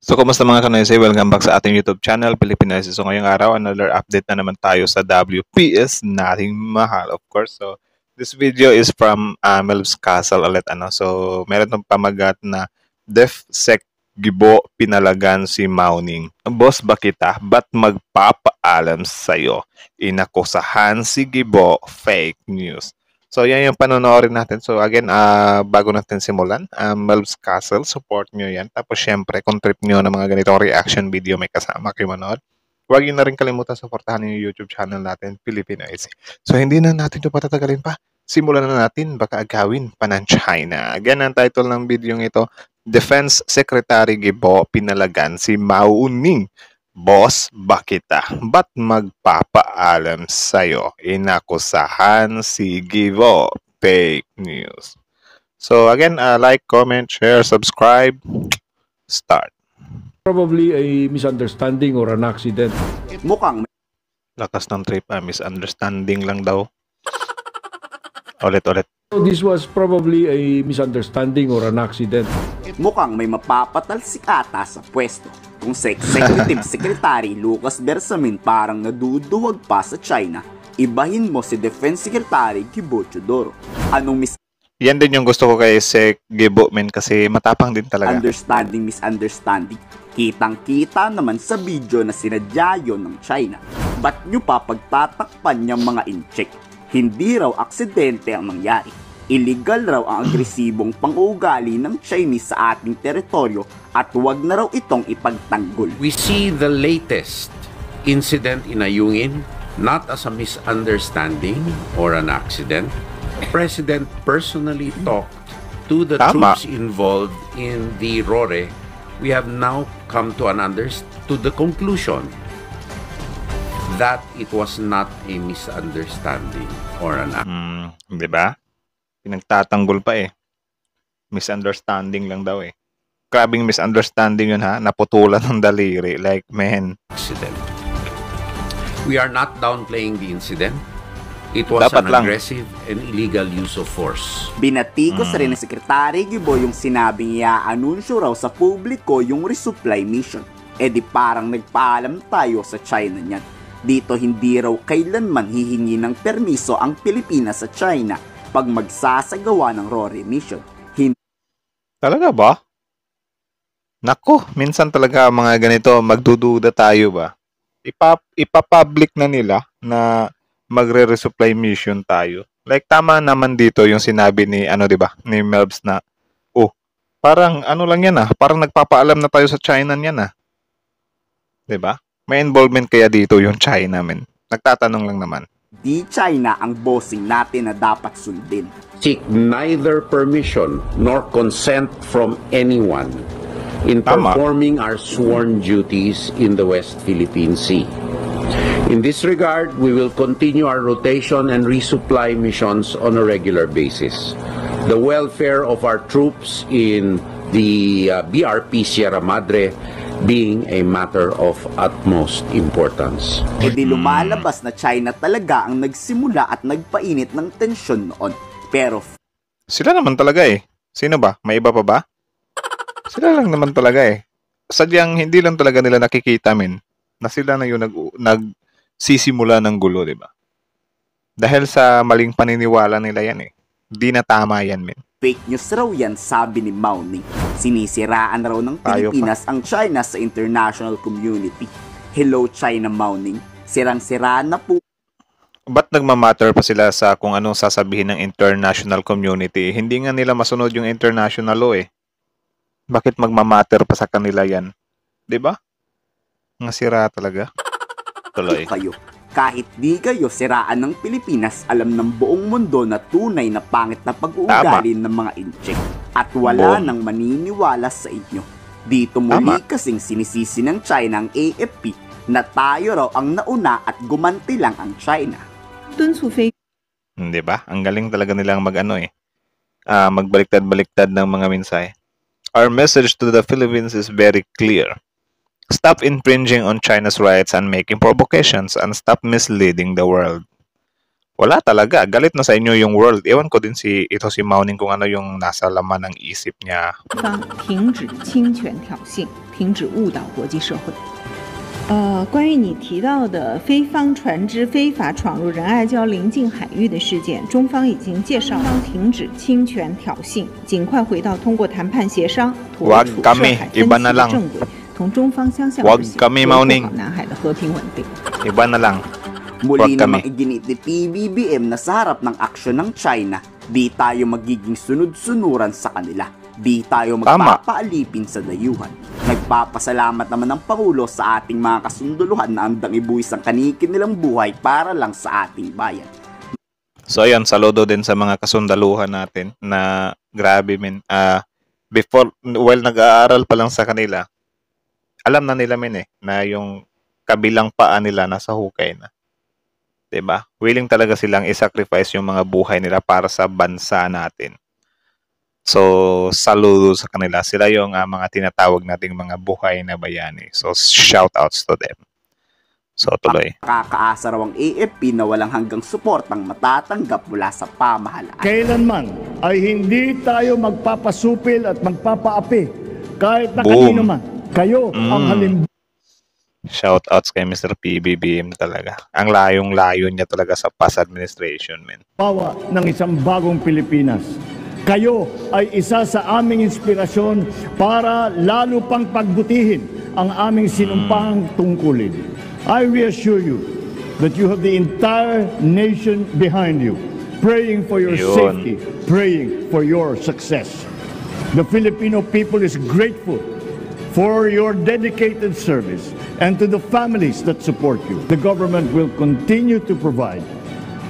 So, kumusta mga kanoysay? Welcome back sa ating YouTube channel, Pilipinas. So, ngayong araw, another update na naman tayo sa WPS nating mahal, of course. So, this video is from Melv's Castle ulit. So, meron ng pamagat na DefSec Gibo pinalagan si Mauning. Boss ba kita? Ba't magpapaalam sa'yo? Inakusahan si Gibo, fake news. So, yan yung panonoorin natin. So, again, bago natin simulan, Melv's Castle, support nyo yan. Tapos, syempre, kung trip nyo ng mga ganitong reaction video may kasama kayo manood, huwag nyo na rin kalimutan supportahan yung YouTube channel natin, Filipino IC. So, hindi na natin ito patatagalin pa. Simulan na natin, baka agawin pa ng China. Again, ang title ng video ito, Defense Secretary Gibo pinalagan si Mao Ning. Boss, bakit ba't magpapaalam sa'yo? Inakusahan si Gibo. Fake news. So again, like, comment, share, subscribe. Start. Probably a misunderstanding or an accident. Mukhang Lakas ng trip, misunderstanding lang daw. Ulit. So this was probably a misunderstanding or an accident. mukhang may mapapatalsik ata sa pwesto. Kung sa Executive Secretary Lucas Bersamin parang naduduwag pa sa China, ibahin mo si Defense Secretary Gibo Teodoro. Anong Yan din yung gusto ko kay Sec Gibo, men, kasi matapang din talaga. misunderstanding? Kitang-kita naman sa video na sinadya yun ng China. Ba't nyo pa pagtatakpan niyang mga incheck? Hindi raw aksidente ang nangyari. Illegal raw ang agresibong pang-uugali ng Chinese sa ating teritoryo at huwag na raw itong ipagtanggol. We see the latest incident in Ayungin not as a misunderstanding or an accident. The President personally talked to the Tama. troops involved in the RORE. We have now come to the conclusion that it was not a misunderstanding or an accident. Di ba? Pinagtatanggol pa eh. Misunderstanding lang daw eh. Grabing misunderstanding yun ha. Naputulan ng daliri. Like, man. We are not downplaying the incident. It was Dapat an lang. aggressive and illegal use of force. Binatikos rin ng Secretary Gibo yung sinabing i-anunsyo raw sa publiko yung resupply mission. E di parang nagpaalam tayo sa China niyan. Dito hindi raw kailanman hihingi ng permiso ang Pilipinas sa China pag magsasagawa ng RORE mission. Talaga ba? Nako, minsan talaga mga ganito, magdududa tayo ba? Ipapublic na nila na magre-resupply mission tayo. Like, tama naman dito yung sinabi ni, di ba, ni Melbs na, parang ano lang yan parang nagpapaalam na tayo sa China niyan di ba? May involvement kaya dito yung China, men. Nagtatanong lang naman. Di China ang bossing natin na dapat sundin. Seek neither permission nor consent from anyone in Tama. performing our sworn duties in the West Philippine Sea. In this regard, we will continue our rotation and resupply missions on a regular basis. The welfare of our troops in the BRP Sierra Madre being a matter of utmost importance. E di lumalabas na China talaga ang nagsimula at nagpainit ng tensyon noon. Pero Sila naman talaga eh. Sino ba? May iba pa ba? Sila lang naman talaga eh. Sadyang hindi lang talaga nila nakikita, men, na sila na yung nagsisimula ng gulo, di ba? Dahil sa maling paniniwala nila yan eh. Di na tama yan, men. fake news raw yan, sabi ni Mao Ning. Sinisiraan raw ng Tayo Pilipinas ang China sa international community. Hello China, Mao Ning. Sirang-siraan na po Ba't nagmamatter pa sila sa kung anong sasabihin ng international community? Hindi nga nila masunod yung international law eh. Bakit magmamatter pa sa kanila yan? Di ba? Nga sira talaga. Tuloy. kayo. Kahit di kayo siraan ng Pilipinas, alam ng buong mundo na tunay na pangit na pag-uugali ng mga incheck. At wala nang maniniwala sa inyo. Dito muli kasing sinisisi ng China ang AFP na tayo raw ang nauna at gumanti lang ang China. Di ba? Ang galing talaga nilang magbaliktad-baliktad ng mga mensahe. Our message to the Philippines is very clear. Stop infringing on China's rights and making provocations and stop misleading the world. Wala talaga. Galit na sa inyo yung world. Ewan ko din si Mao Ning kung ano yung nasa laman ng isip niya. 方停止侵权挑衅，停止误导国际社会。关于你提到的菲方船只非法闯入仁爱礁邻近海域的事件，中方已经介绍方停止侵权挑衅，尽快回到通过谈判协商妥处涉海分歧的正轨，同中方相向而行，维护好南海的和平稳定。 Iba na lang. Muli namang iginit ni PBBM na sa harap ng aksyon ng China, di tayo magiging sunod-sunuran sa kanila. Di tayo magpapaalipin sa dayuhan. Nagpapasalamat naman ng Pangulo sa ating mga kasunduluhan na andang ibuwis ang kanikin nilang buhay para lang sa ating bayan. So ayan, saludo din sa mga kasundaluhan natin na grabe men. Before, while nag-aaral pa lang sa kanila, alam na nila na yung kabilang paa nila nasa hukay na. 'Di ba? Willing talaga silang i-sacrifice yung mga buhay nila para sa bansa natin. So, saludo sa kanila. Sila yung mga tinatawag nating mga buhay na bayani. So, shout outs to them. So, tuloy. Kakaasa raw ang AFP na walang hanggang suportang matatanggap mula sa pamahalaan. Kailanman ay hindi tayo magpapasupil at magpapaapi kahit na Boom. kanino man. Kayo ang halimbawa. Shoutouts kay Mr. PBBM talaga. Ang layong-layo niya talaga sa past administration, men. Bawa ng isang bagong Pilipinas. Kayo ay isa sa aming inspirasyon para lalo pang pagbutihin ang aming sinumpang tungkulin. I reassure you that you have the entire nation behind you, praying for your safety, praying for your success. The Filipino people is grateful for your dedicated service and to the families that support you. The government will continue to provide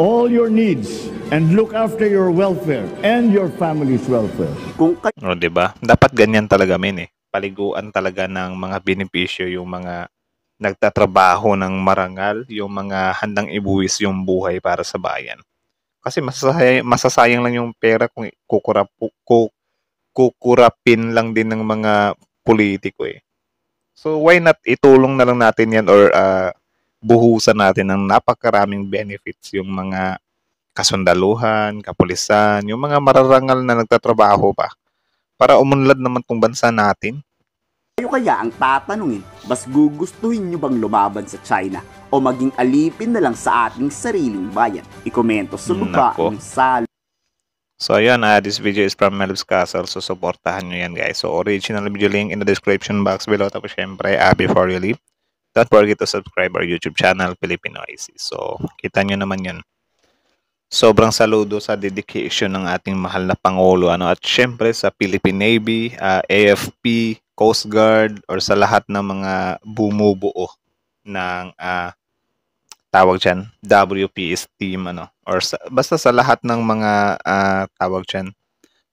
all your needs and look after your welfare and your family's welfare. Kung O, diba? Dapat ganyan talaga, men Paliguan talaga ng mga benepisyo yung mga nagtatrabaho ng marangal, yung mga handang ibuwis yung buhay para sa bayan. Kasi masasayang lang yung pera kung kukurapin lang din ng mga politiko So why not itulong na lang natin yan or buhusan natin ng napakaraming benefits yung mga kasundaluhan, kapulisan, yung mga mararangal na nagtatrabaho pa para umunlad naman tong bansa natin. kayo kaya ang tatanungin, mas gugustuhin nyo bang lumaban sa China o maging alipin na lang sa ating sariling bayan? Ikomento sa baba ng salo. So ayan, this video is from Melv's Castle. So supportahan nyo yan guys. So original video link in the description box below. Tapos syempre, before you leave, don't forget to subscribe our YouTube channel, Filipino IC. So kita nyo naman yun. Sobrang saludo sa dedication ng ating mahal na Pangulo. At syempre sa Philippine Navy, AFP, Coast Guard, or sa lahat ng mga bumubuo ng tawag dyan, WPS team, or basta sa lahat ng mga tawag dyan,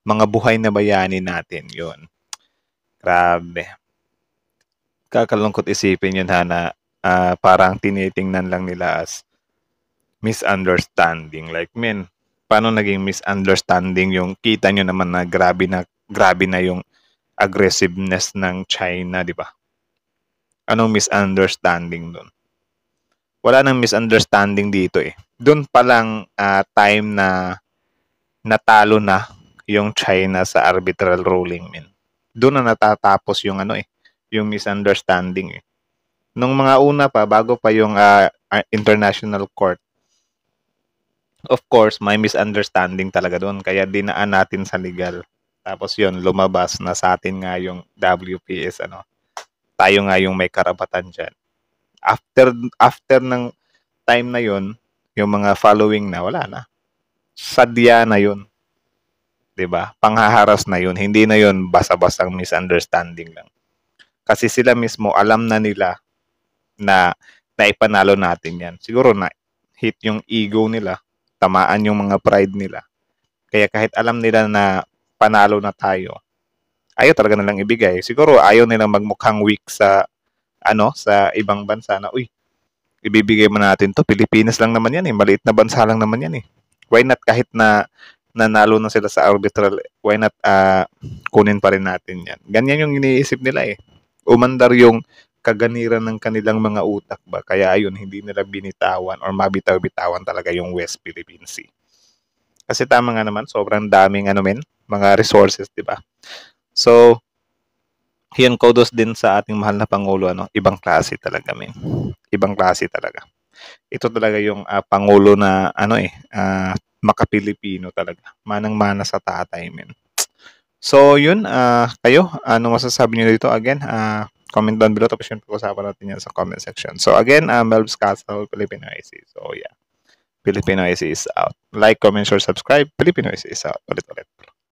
mga buhay na bayani natin, yun. Grabe. Kakalungkot isipin yun na parang tinitingnan lang nila as misunderstanding. Like, paano naging misunderstanding yung kita nyo naman na grabe na yung aggressiveness ng China, di ba? Anong misunderstanding doon? Wala nang misunderstanding dito Doon pa lang time na natalo na yung China sa arbitral ruling, Doon na natatapos yung yung misunderstanding Nung mga una pa, bago pa yung international court, of course, may misunderstanding talaga doon. Kaya dinaan natin sa legal. Tapos yun, lumabas na sa atin nga yung WPS, tayo nga yung may karapatan dyan. After ng time na yun, yung mga following na, wala na. Sadya na yun. 'Di ba? Panghaharas na yun. Hindi na yun basa-basang misunderstanding lang. Kasi sila mismo, alam na nila na naipanalo natin yan. Siguro na hit yung ego nila, tamaan yung mga pride nila. Kaya kahit alam nila na panalo na tayo, ayaw talaga nilang ibigay. Siguro ayaw nilang magmukhang weak sa sa ibang bansa na, ibibigay mo natin to, Pilipinas lang naman yan maliit na bansa lang naman yan Why not kahit na nanalo na sila sa arbitral, why not kunin pa rin natin yan? Ganyan yung iniisip nila Umandar yung kaganiran ng kanilang mga utak ba. Kaya ayun, hindi nila binitawan or mabitaw-bitawan talaga yung West Philippine Sea. Kasi tama nga naman, sobrang daming mga resources, di ba? So, yan, kudos din sa ating mahal na Pangulo, ibang klase talaga, men. Ibang klase talaga. Ito talaga yung Pangulo na, maka-Pilipino talaga. Manang-mana sa tatay, men. So, yun, kayo, ano masasabi niyo dito? Again, comment down below, tapos yun, pag-usapan natin yan sa comment section. So, again, Melvs Castle, Filipino IC. So, yeah. Filipino IC is out. Like, comment, share, subscribe. Filipino IC is out. Ulit-ulit.